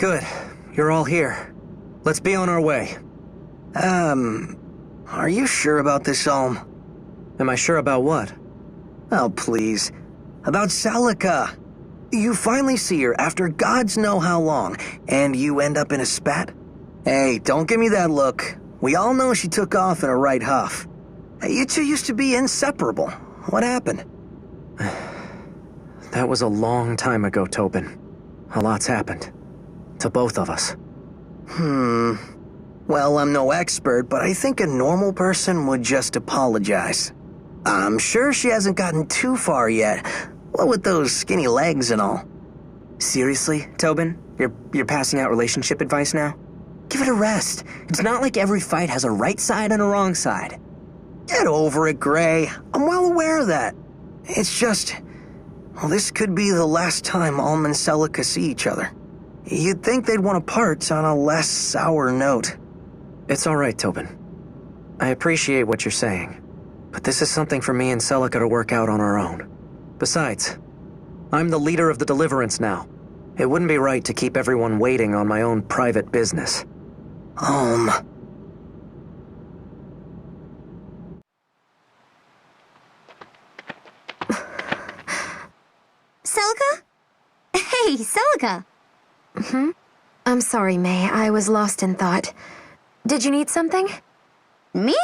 Good. You're all here. Let's be on our way. Are you sure about this, Ulm? Am I sure about what? Oh, please. About Celica. You finally see her after gods know how long, and you end up in a spat? Hey, don't give me that look. We all know she took off in a right huff. You two used to be inseparable. What happened? That was a long time ago, Tobin. A lot's happened. To both of us. Well, I'm no expert, but I think a normal person would just apologize. I'm sure she hasn't gotten too far yet. What with those skinny legs and all. Seriously, Tobin? You're passing out relationship advice now? Give it a rest. It's not like every fight has a right side and a wrong side. Get over it, Gray. I'm well aware of that. It's just... Well, this could be the last time Ulm and Celica see each other. You'd think they'd want to part on a less sour note. It's all right, Tobin. I appreciate what you're saying, but this is something for me and Celica to work out on our own. Besides, I'm the leader of the Deliverance now. It wouldn't be right to keep everyone waiting on my own private business. Celica? Hey, Celica! I'm sorry, May. I was lost in thought. Did you need something? Me?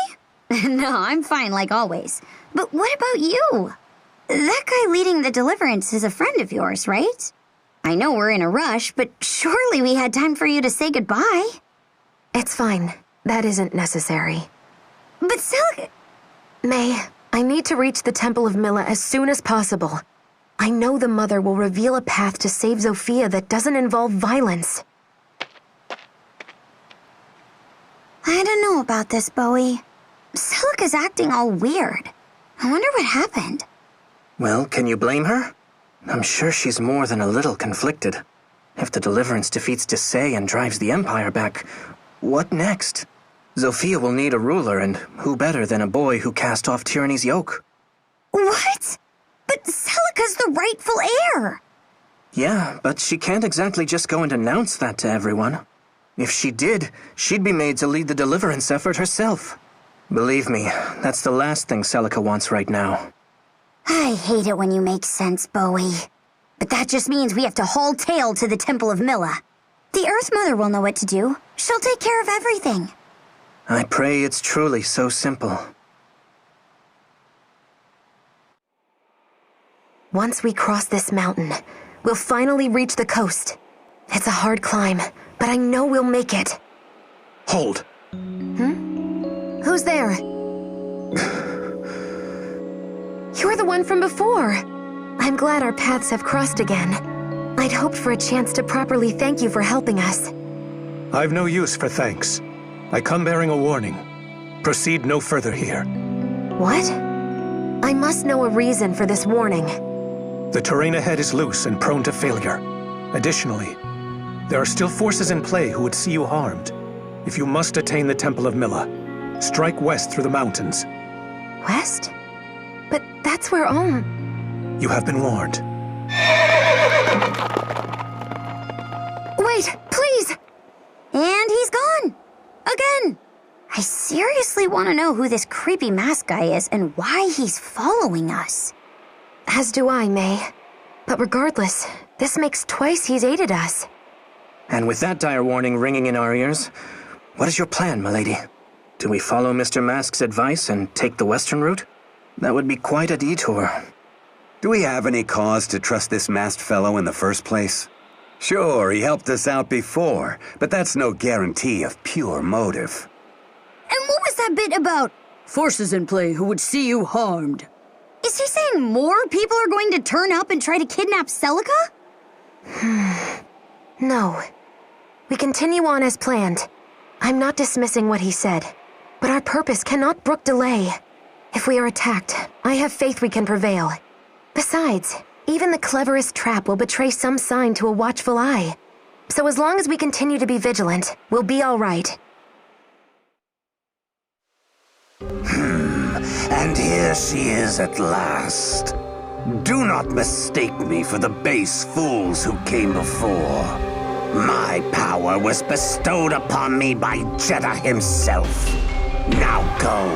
No, I'm fine like always. But what about you? That guy leading the Deliverance is a friend of yours, right? I know we're in a rush, but surely we had time for you to say goodbye. It's fine. That isn't necessary. But Celica... May, I need to reach the Temple of Milla as soon as possible. I know the Mother will reveal a path to save Zofia that doesn't involve violence. I don't know about this, Bowie. Celica's acting all weird. I wonder what happened. Well, can you blame her? I'm sure she's more than a little conflicted. If the Deliverance defeats Desai and drives the Empire back, what next? Zofia will need a ruler, and who better than a boy who cast off tyranny's yoke? What? But Celica's the rightful heir! Yeah, but she can't exactly just go and announce that to everyone. If she did, she'd be made to lead the Deliverance effort herself. Believe me, that's the last thing Celica wants right now. I hate it when you make sense, Bowie. But that just means we have to haul tail to the Temple of Milla. The Earth Mother will know what to do. She'll take care of everything. I pray it's truly so simple. Once we cross this mountain, we'll finally reach the coast. It's a hard climb, but I know we'll make it. Hold. Who's there? You're the one from before. I'm glad our paths have crossed again. I'd hoped for a chance to properly thank you for helping us. I've no use for thanks. I come bearing a warning. Proceed no further here. What? I must know a reason for this warning. The terrain ahead is loose and prone to failure. Additionally, there are still forces in play who would see you harmed. If you must attain the Temple of Milla, strike west through the mountains. West? But that's where You have been warned. Wait, please! And he's gone! Again! I seriously want to know who this creepy mask guy is and why he's following us. As do I, May. But regardless, this makes twice he's aided us. And with that dire warning ringing in our ears, what is your plan, milady? Do we follow Mr. Mask's advice and take the western route? That would be quite a detour. Do we have any cause to trust this masked fellow in the first place? Sure, he helped us out before, but that's no guarantee of pure motive. And what was that bit about? Forces in play who would see you harmed. Is he saying more people are going to turn up and try to kidnap Celica? No. We continue on as planned. I'm not dismissing what he said, but our purpose cannot brook delay. If we are attacked, I have faith we can prevail. Besides, even the cleverest trap will betray some sign to a watchful eye. So as long as we continue to be vigilant, we'll be all right. And here she is at last. Do not mistake me for the base fools who came before. My power was bestowed upon me by Jeddah himself. Now go,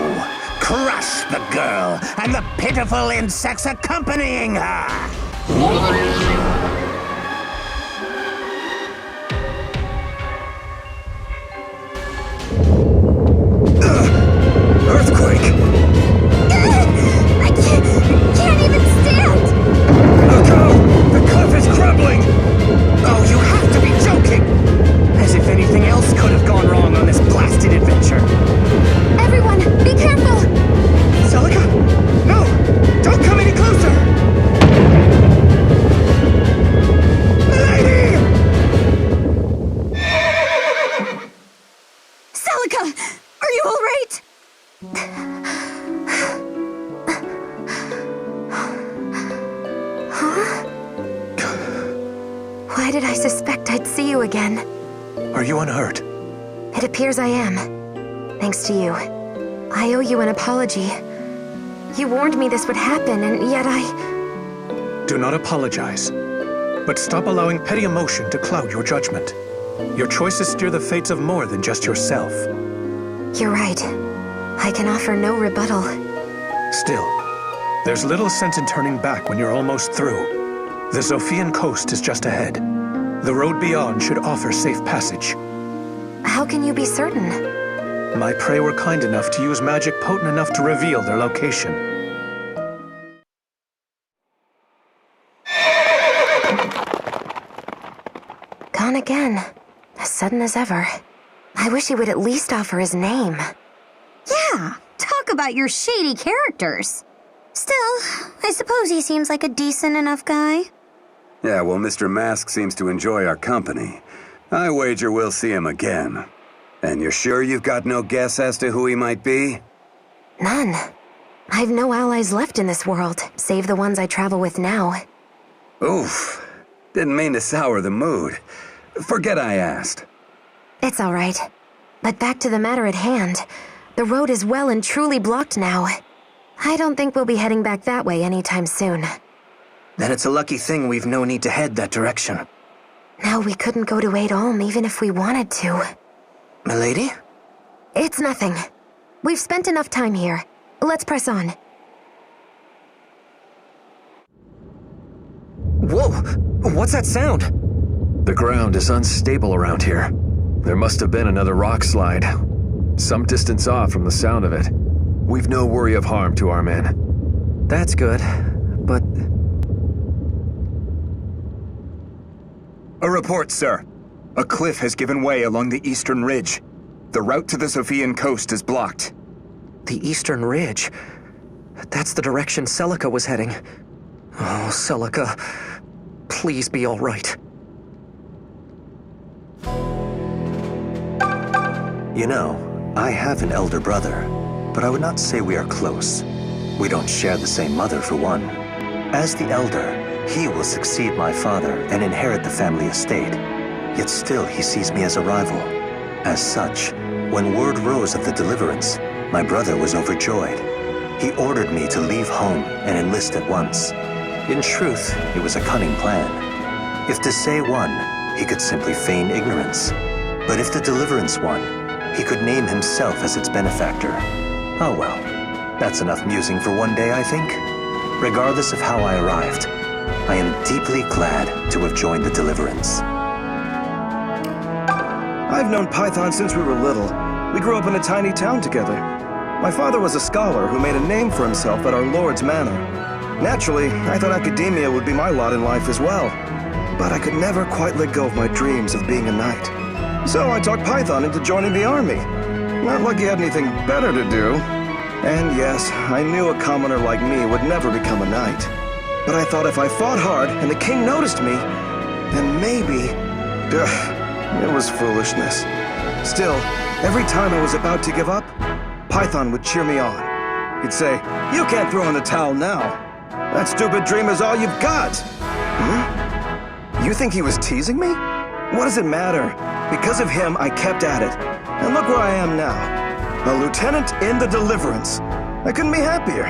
crush the girl and the pitiful insects accompanying her! Earthquake! I can't even stand! Look out! The cliff is crumbling! Oh, you have to be joking! As if anything else could have gone wrong on this blasted adventure. Everyone, be careful! Celica? No! Don't come any closer! Lady! Celica! Are you alright? Why did I suspect I'd see you again? Are you unhurt? It appears I am. Thanks to you. I owe you an apology. You warned me this would happen, and yet Do not apologize. But stop allowing petty emotion to cloud your judgment. Your choices steer the fates of more than just yourself. You're right. I can offer no rebuttal. Still, there's little sense in turning back when you're almost through. The Zophian coast is just ahead. The road beyond should offer safe passage. How can you be certain? My prey were kind enough to use magic potent enough to reveal their location. Gone again. As sudden as ever. I wish he would at least offer his name. Yeah, talk about your shady characters. Still, I suppose he seems like a decent enough guy. Yeah, well, Mr. Mask seems to enjoy our company. I wager we'll see him again. And you're sure you've got no guess as to who he might be? None. I've no allies left in this world, save the ones I travel with now. Oof. Didn't mean to sour the mood. Forget I asked. It's all right. But back to the matter at hand. The road is well and truly blocked now. I don't think we'll be heading back that way anytime soon. Then it's a lucky thing we've no need to head that direction. Now we couldn't go to Aid Ulm even if we wanted to. Milady? It's nothing. We've spent enough time here. Let's press on. Whoa! What's that sound? The ground is unstable around here. There must have been another rock slide. Some distance off from the sound of it. We've no worry of harm to our men. That's good, but... A report, sir. A cliff has given way along the eastern ridge. The route to the Zophian coast is blocked. The eastern ridge? That's the direction Celica was heading. Oh, Celica, please be all right. You know, I have an elder brother, but I would not say we are close. We don't share the same mother, for one. As the elder, he will succeed my father and inherit the family estate. Yet still he sees me as a rival. As such, when word rose of the Deliverance, my brother was overjoyed. He ordered me to leave home and enlist at once. In truth, it was a cunning plan. If Desai won, he could simply feign ignorance. But if the Deliverance won, he could name himself as its benefactor. Oh well, that's enough musing for one day, I think. Regardless of how I arrived, I am deeply glad to have joined the Deliverance. I've known Python since we were little. We grew up in a tiny town together. My father was a scholar who made a name for himself at our Lord's Manor. Naturally, I thought academia would be my lot in life as well. But I could never quite let go of my dreams of being a knight. So I talked Python into joining the army. Not like he had anything better to do. And yes, I knew a commoner like me would never become a knight. But I thought if I fought hard and the king noticed me, then maybe... it was foolishness. Still, every time I was about to give up, Python would cheer me on. He'd say, "You can't throw in the towel now. That stupid dream is all you've got." Hmm? You think he was teasing me? What does it matter? Because of him, I kept at it. And look where I am now. A lieutenant in the Deliverance. I couldn't be happier.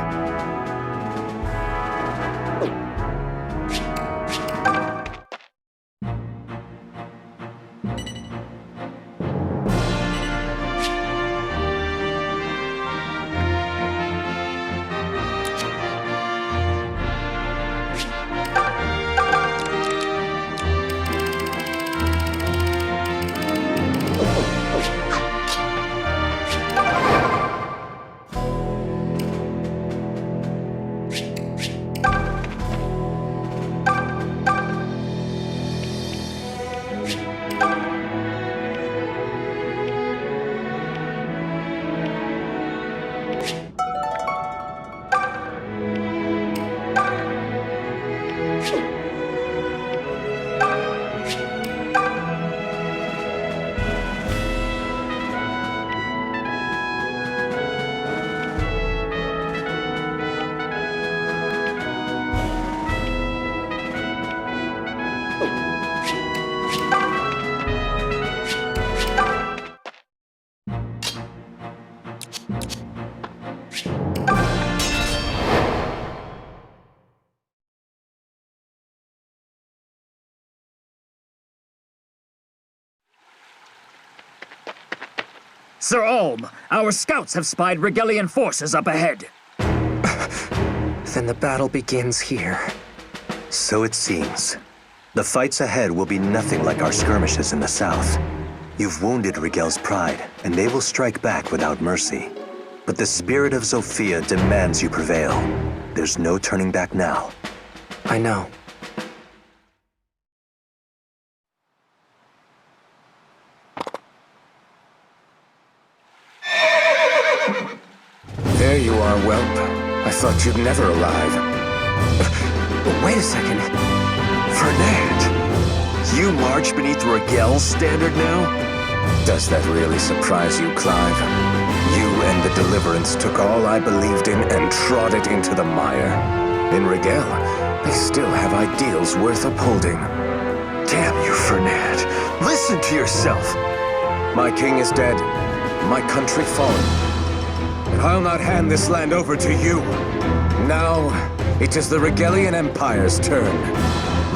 Sir Olm, our scouts have spied Regelian forces up ahead. Then the battle begins here. So it seems. The fights ahead will be nothing like our skirmishes in the south. You've wounded Rigel's pride, and they will strike back without mercy. But the spirit of Zofia demands you prevail. There's no turning back now. I know. There you are, whelp. I thought you'd never arrive. Wait a second. Fernand! You march beneath Rigel's standard now? Does that really surprise you, Clive? You and the Deliverance took all I believed in and trod it into the mire. In Rigel, they still have ideals worth upholding. Damn you, Fernand. Listen to yourself. My king is dead. My country fallen. And I'll not hand this land over to you. Now, it is the Regelian Empire's turn.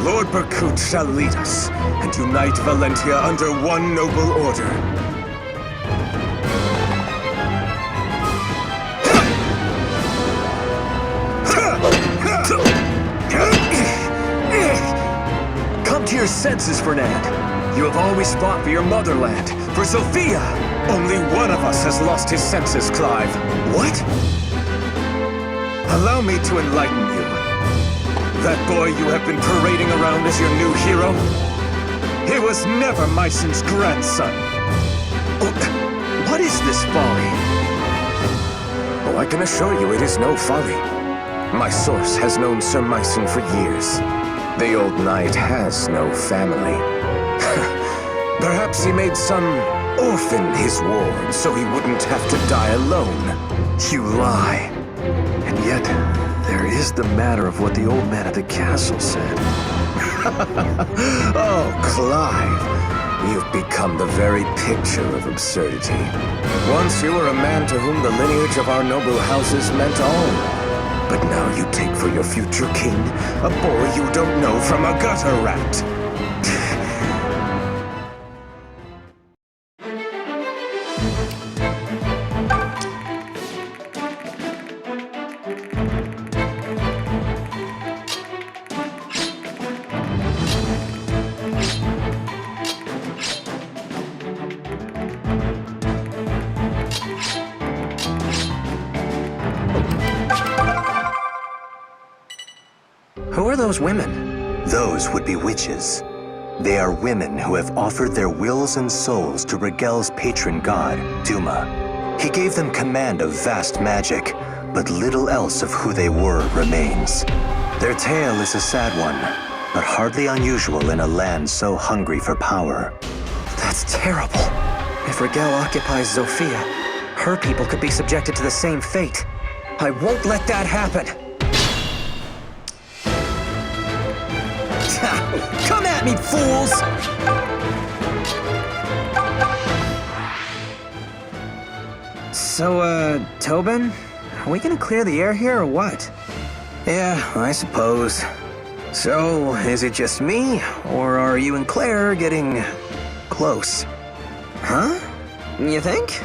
Lord Berkut shall lead us, and unite Valentia under one noble order. Come to your senses, Fernand. You have always fought for your motherland, for Zofia. Only one of us has lost his senses, Clive. What? Allow me to enlighten you. That boy you have been parading around as your new hero, he was never Myson's grandson. What is this folly? Oh, I can assure you it is no folly. My source has known Sir Myson for years. The old knight has no family. Perhaps he made some orphan his ward so he wouldn't have to die alone. You lie. And yet, there is the matter of what the old man at the castle said. Oh, Clive, you've become the very picture of absurdity. Once you were a man to whom the lineage of our noble houses meant all. But now you take for your future king a boy you don't know from a gutter rat. Who are those women? Those would be witches. They are women who have offered their wills and souls to Rigel's patron god, Duma. He gave them command of vast magic, but little else of who they were remains. Their tale is a sad one, but hardly unusual in a land so hungry for power. That's terrible. If Rigel occupies Zofia, her people could be subjected to the same fate. I won't let that happen. Come at me, fools! So, Tobin? Are we gonna clear the air here or what? Yeah, I suppose. So, is it just me, or are you and Claire getting close? Huh? You think?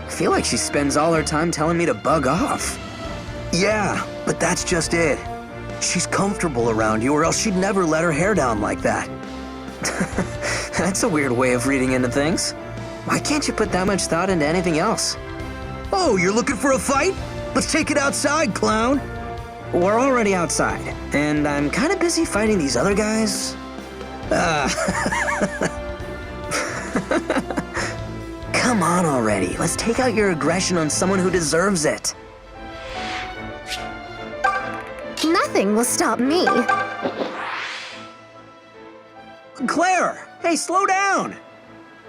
I feel like she spends all her time telling me to bug off. Yeah, but that's just it. She's comfortable around you, or else she'd never let her hair down like that. That's a weird way of reading into things. Why can't you put that much thought into anything else? Oh, you're looking for a fight? Let's take it outside, clown. We're already outside, and I'm kind of busy fighting these other guys. Come on already. Let's take out your aggression on someone who deserves it. Nothing will stop me. Claire! Hey, slow down!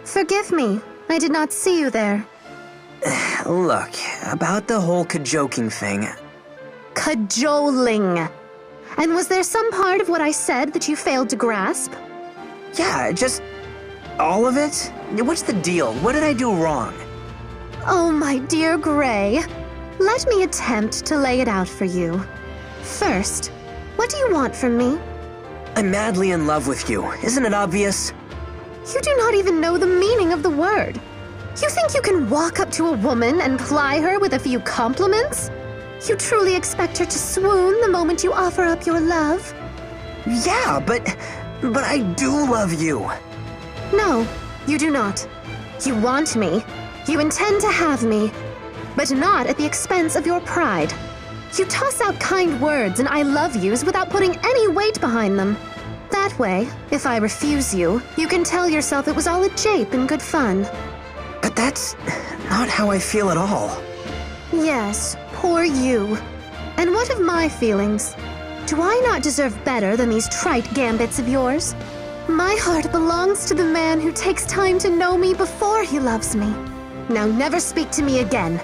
Forgive me. I did not see you there. Look, about the whole cajoking thing. Cajoling. And was there some part of what I said that you failed to grasp? Yeah, just all of it? What's the deal? What did I do wrong? Oh, my dear Gray. Let me attempt to lay it out for you. First, what do you want from me? I'm madly in love with you. Isn't it obvious? You do not even know the meaning of the word. You think you can walk up to a woman and ply her with a few compliments? You truly expect her to swoon the moment you offer up your love? Yeah, but I do love you. No, you do not. You want me. You intend to have me. But not at the expense of your pride. You toss out kind words and I love yous without putting any weight behind them. That way, if I refuse you, you can tell yourself it was all a jape and good fun. But that's not how I feel at all. Yes, poor you. And what of my feelings? Do I not deserve better than these trite gambits of yours? My heart belongs to the man who takes time to know me before he loves me. Now never speak to me again.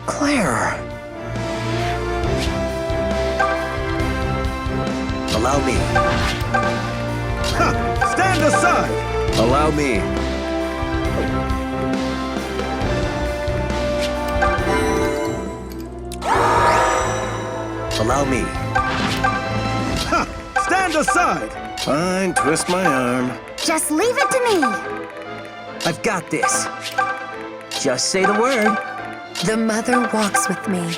Claire. Allow me. Ha! Stand aside! Allow me. Allow me. Ha! Stand aside! Fine, twist my arm. Just leave it to me. I've got this. Just say the word. The mother walks with me.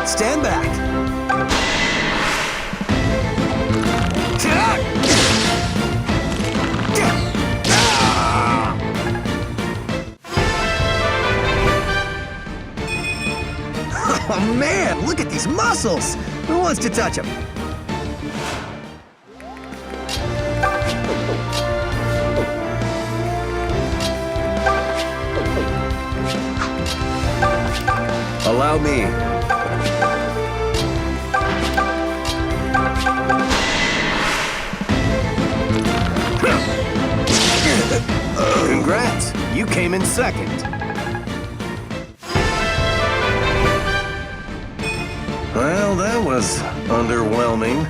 Stand back. Oh man, look at these muscles! Who wants to touch them? Allow me. Congrats, you came in second. Well, that was underwhelming.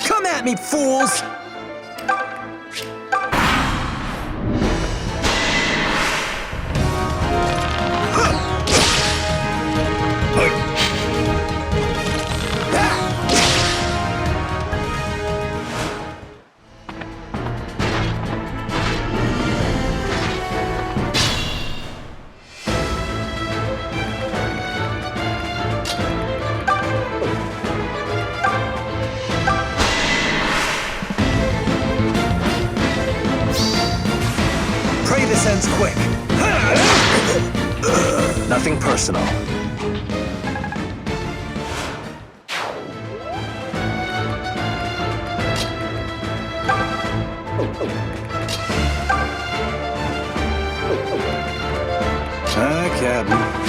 Come at me, fools! Pray this ends quick. Nothing personal. Hi, Captain.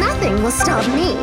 Nothing will stop me.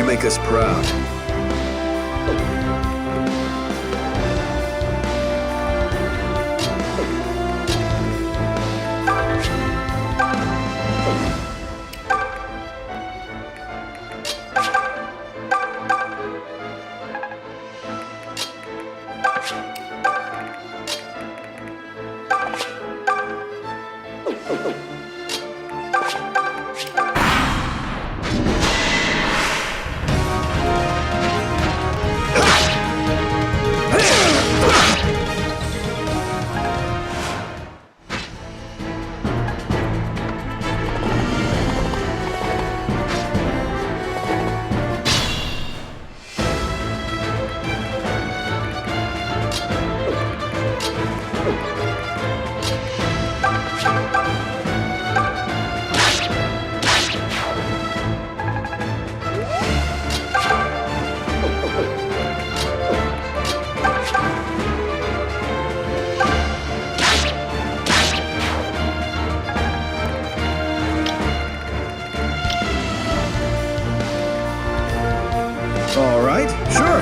You make us proud. All right, sure.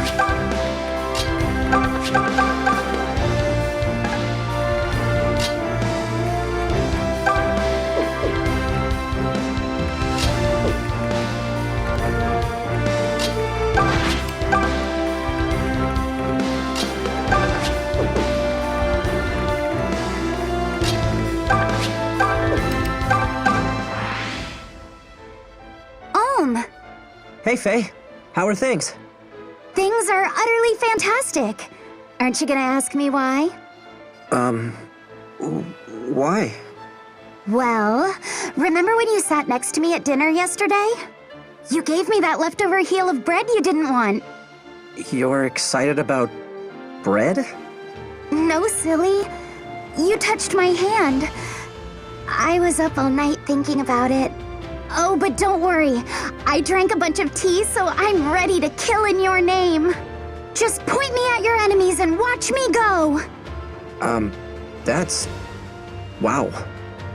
Hey, Faye. How are things? Things are utterly fantastic. Aren't you gonna ask me why? Why? Well, remember when you sat next to me at dinner yesterday? You gave me that leftover heel of bread you didn't want. You're excited about bread? No, silly. You touched my hand. I was up all night thinking about it. Oh, but don't worry. I drank a bunch of tea, so I'm ready to kill in your name. Just point me at your enemies and watch me go. That's... wow.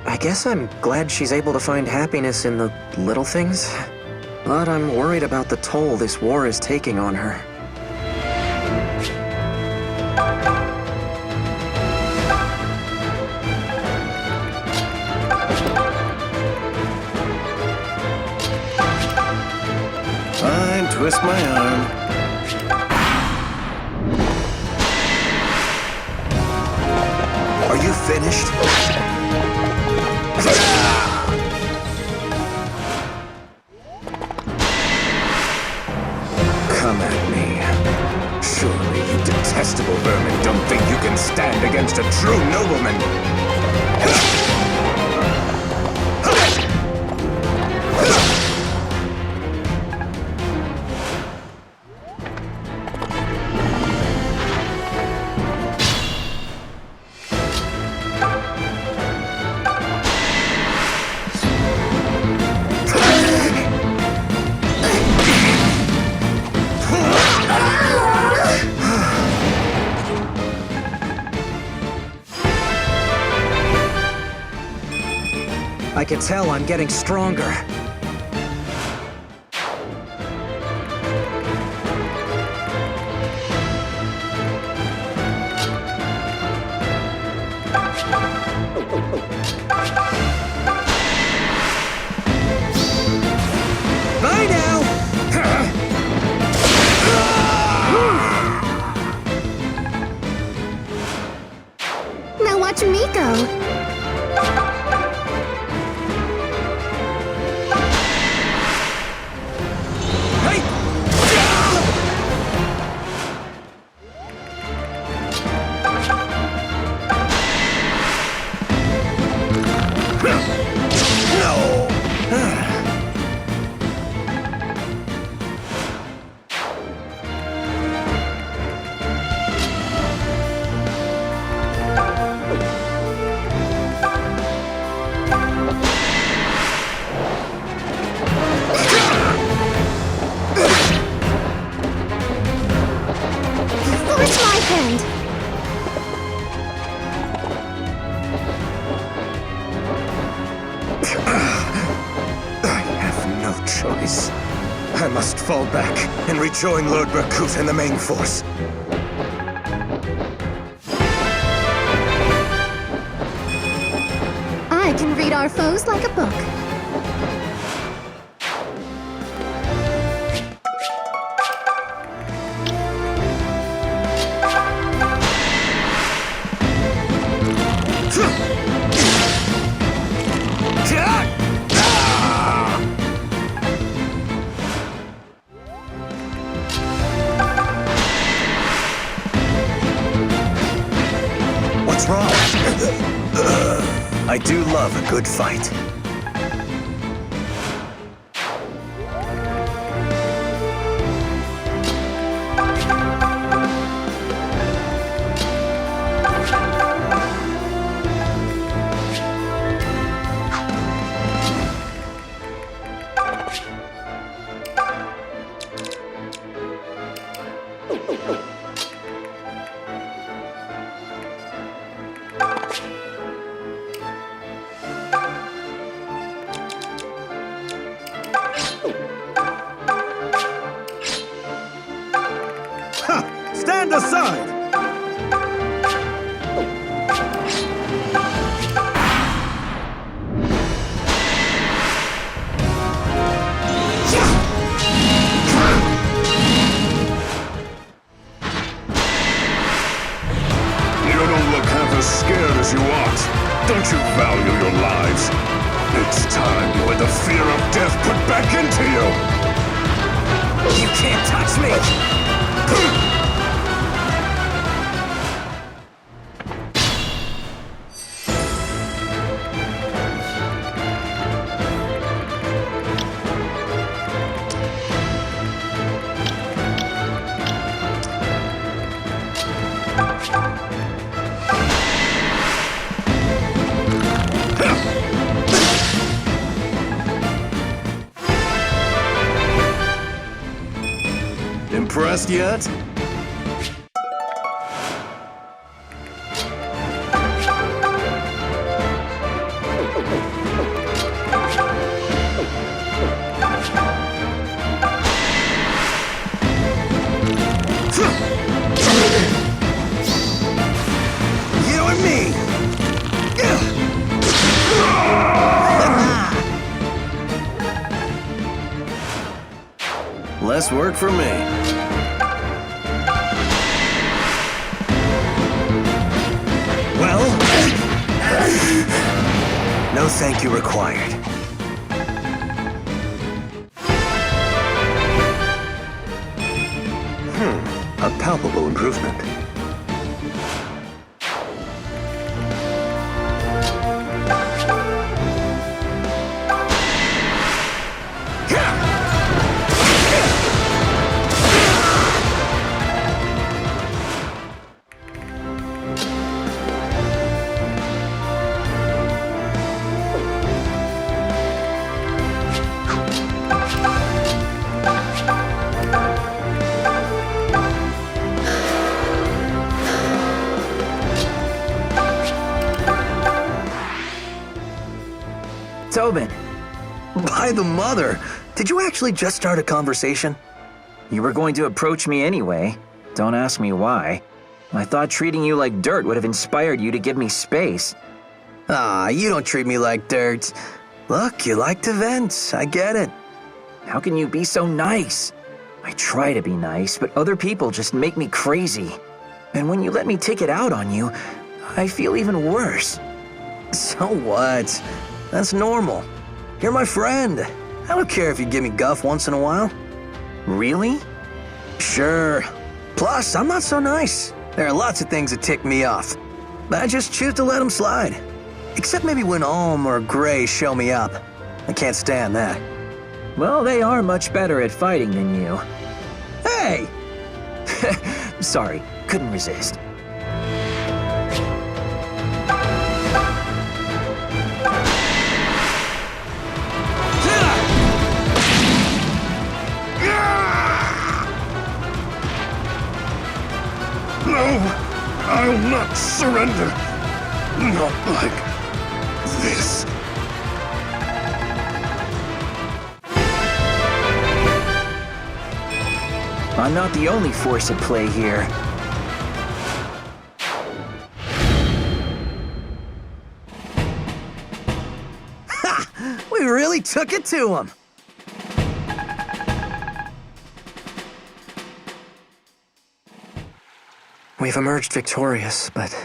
I guess I'm glad she's able to find happiness in the little things. But I'm worried about the toll this war is taking on her. Fine, twist my arm. Are you finished? Come at me. Surely you detestable vermin don't think you can stand against a true nobleman. I can tell I'm getting stronger. Bye now! Now watch me go. fall back and rejoin Lord Berkut and the main force. I can read our foes like a book. What's wrong? I do love a good fight. Stand aside! You don't look half as scared as you ought. Don't you value your lives? It's time you had the fear of death put back into you! You can't touch me! Impressed yet? You and me! Less work for me. Well, no thank you required. A palpable improvement. Tobin, By the mother, did you actually just start a conversation? you were going to approach me anyway. Don't ask me why. I thought treating you like dirt would have inspired you to give me space. Ah, you don't treat me like dirt. Look, you like to vent. I get it. How can you be so nice? I try to be nice, but other people just make me crazy. And when you let me take it out on you, I feel even worse. So what? That's normal. You're my friend. I don't care if you give me guff once in a while. Really? Sure. Plus, I'm not so nice. There are lots of things that tick me off. I just choose to let them slide. Except maybe when Olm or Gray show me up. I can't stand that. Well, they are much better at fighting than you. Hey! Sorry, couldn't resist. No, I'll not surrender. Not like this. I'm not the only force at play here. Ha! We really took it to him! We've emerged victorious, but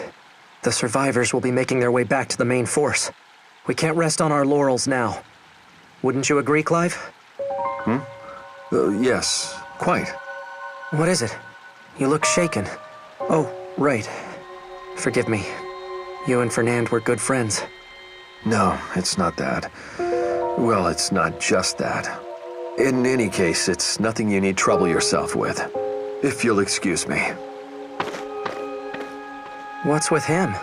the survivors will be making their way back to the main force. We can't rest on our laurels now. Wouldn't you agree, Clive? Yes, quite. What is it? You look shaken. Oh, right. Forgive me. You and Fernand were good friends. No, it's not that. Well, it's not just that. In any case, it's nothing you need trouble yourself with. If you'll excuse me. What's with him?